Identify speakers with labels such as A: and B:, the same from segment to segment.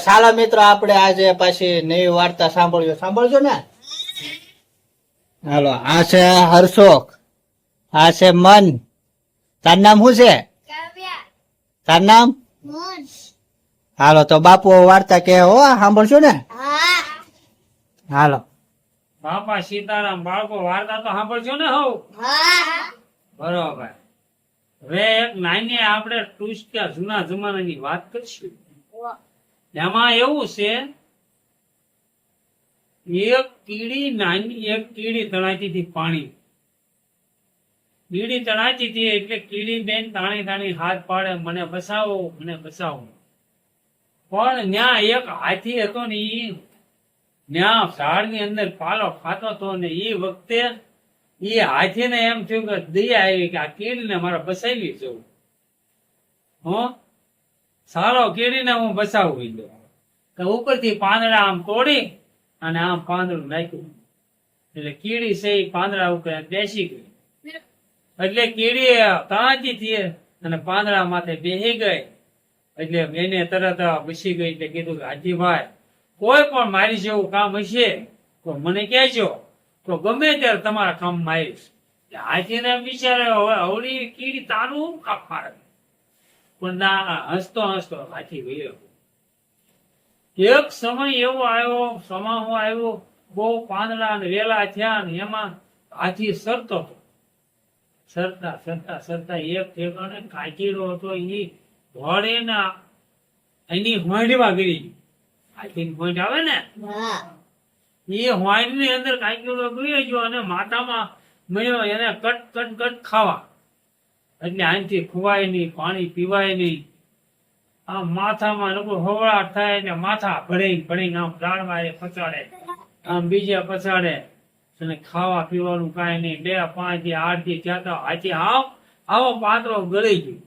A: ચાલો મિત્રો, આપણે આજે પાછી નવી વાર્તા સાંભળજો ને. હાલો, આ છે હર્ષોક, આ છે મન. તાર નામ શું છે? તાર નામ? હાલો તો બાપુ વાર્તા કે હો, સાંભળજો ને. હાલો.
B: બાપા સીતારામ. બાળકો વાર્તા તો સાંભળજો ને. હો બરોબર. હવે એક નાની આપણે ટૂચકા જૂના જમાનાની વાત કરીશું. એમાં એવું છે, એક કીડી તણાતી હતી પાણી. કીડી તણાતી હતી એટલે કીડી બેન તાણી હાથ પાડે, મને બસાવો, મને બસાવો. પણ ન્યા એક હાથી હતો ને, ઈ ન્યા ઝાડની અંદર પાલો ખાતો હતો ને એ વખતે એ હાથીને એમ થયું કે દયા આવી કે આ કીડીને મારે બસાવી જવું. સારો કીડીને હું બસાવી દઉં. તો ઉપરથી પાંદડા આમ તોડી અને આમ પાંદડું નાખ્યું એટલે કીડી છે એ પાંદડા ઉપર બેસી ગઈ. એટલે કીડી તાંતી થી અને પાંદડા માથે બેસી ગઈ. એટલે એને તરત બેસી ગઈ એટલે કીધું કે હાજીભાઈ, કોઈ પણ મારી જેવું કામ હશે તો મને કહેજો, તો ગમે ત્યારે તમારા કામમાં આવીશ. હાથીને બિચારે હવે અવળી કીડી તારું કાપ મારે, પણ ના, હસતો હસતો હાથી ગયો. એક સમય એવો આવ્યો, બહુ પાંદડા ને વેલા થયા ને એમાં હાથી સરતો હતો. સરતા એક ઠેકાણે કાચીડો હતો, એ ઘોડીના એની હોંડમાં ગળી ગઈ. હાથીની હોંડ આવે ને, એ હોંડ ની અંદર કાચીડો ગળી ગયો અને માથામાં મળ્યો એને કટ ખાવા. એટલે આનાથી ખવાય નહીં, પાણી પીવાય નહીં. આમ માથામાં લોકો હવળાટ થાય એટલે માથા ભળી આમ ડાળમાં પચાડે, આમ બીજે પચાડે અને ખાવા પીવાનું કાંઈ નહીં. 2, 5 થી 8 થી થયા હાથી આવો પાત્રો ગળી ગયો.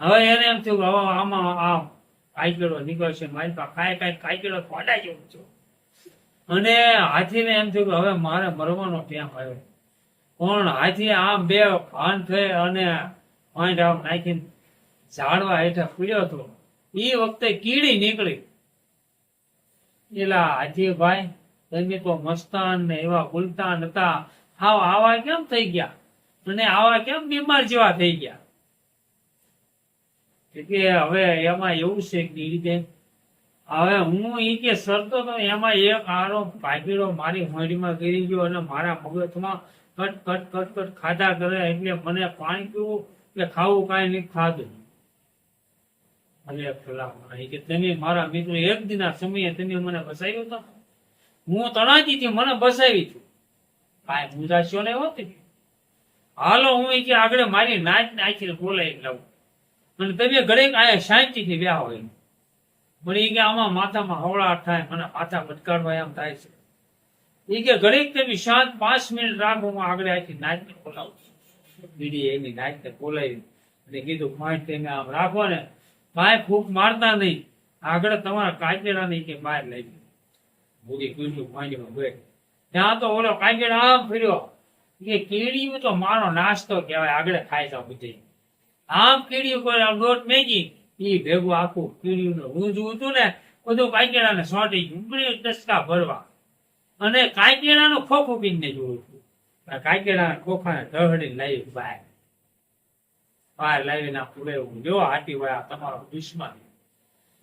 B: હવે એને એમ થયું હવે આમાં આમ કાચીડો નીકળશે, મારી પાસે કાચીડો ફાડા જેવું છું. અને હાથીને એમ થયું કે હવે મારે મરવાનો ટાઈમ આવ્યો. પણ હાથી આમ 2 ભાન થઈ અને આમ નાખીને ઝાડવા હેઠળ પીડ્યો હતો. એ વખતે કીડી નીકળી. એલા હાથીભાઈ, તમે તો મસ્તાન ને એવા ઉલટાન હતા, આવા કેમ થઈ ગયા અને આવા કેમ બીમાર જેવા થઈ ગયા? કે હવે એમાં એવું છે કીડી, હવે હું ઈ કે સરતો તો એમાં એક આરો કાચીડો મારી હોંડીમાં ગરી ગયો અને મારા મગજમાં કટ ખાધા કરે. એટલે મને પાણી પીવું કે ખાવું કાંઈ નહીં ખાધું. કે તમે મારા મિત્રો એક દિના સમયે તમે મને બસાવ્યો હતો, હું તણાતી થી મને બસાવી છું, કાંઈ મુજાશો ને હોતી. હાલો હું કે આગળ મારી નાખીને બોલાવી લાવું અને તમે ઘડીક આયા શાંતિથી વ્યા હોય. મને કે આમાં માથામાં હવળાટ થાય, મને માથા ભટકાડવા એમ થાય છે. એ કે ઘડીક તમે શાંત 5 મિનિટ રાખો, હું આગળ આથી નાચને બોલાવું. બીડી એની નાચને બોલાવી અને કીધું પોઈન્ટ તમે આમ રાખો ને, કાંઈ ફૂંક મારતા નહીં, આગળ તમારા કાચેડા નહીં કે બહાર લઈ ગયું. બુડી કીધું પોઈન્ટમાં ગઈ ત્યાં તો ઓલો કાચેડા આમ ફર્યો કે કીડી તો મારો નાસ્તો કહેવાય, આગળ ખાઈ જાવ બધી. આમ કીડી ઉપર આમ દોટ મેગી એ ભેગું આખું કીડીનું રૂંજું હતું ને બધું કાચેડાને સોંટી ગયું, દસકા ભરવા. અને કાચેડાનું ખોખું પીને જોયું હતું. કાચેડાના ખોખાને ઢહડી લાવી બહાર લાવીને પૂરે જો હાથી ભાઈ તમારો દુશ્મન.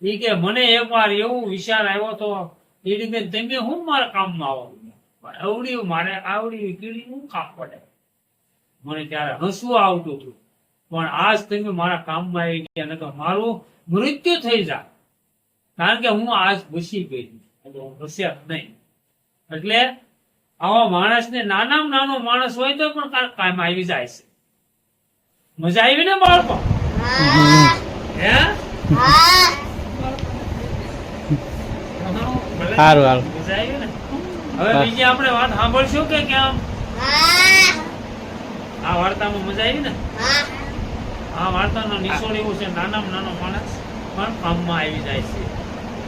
B: એ કે મને એકવાર એવું વિચાર આવ્યો તો કીડી તમે હું મારા કામમાં આવો, આવડી મારે આવડી કીડી હું કામ પડે. મને ત્યારે હસવું આવતું હતું, પણ આજ તમે મારા કામમાં આવી ગયા, ને તો મારું મૃત્યુ થઈ જાય. કારણ કે હું આજ ઘૂસી ગઈ, હું ઘસ્યા નહીં. એટલે આવા માણસને નાનામાં નાનો માણસ હોય તો પણ કામ આવી જાય છે. મજા આવી ને બાળકો?
A: સારું હાલ.
B: મજા આવી ને? હવે બીજી આપણે વાત સાંભળશું કે કેમ? આ વાર્તામાં મજા આવી ને? આ વાર્તાનો નિચોડ એવું છે, નાનામાં નાનો માણસ પણ કામમાં આવી જાય છે.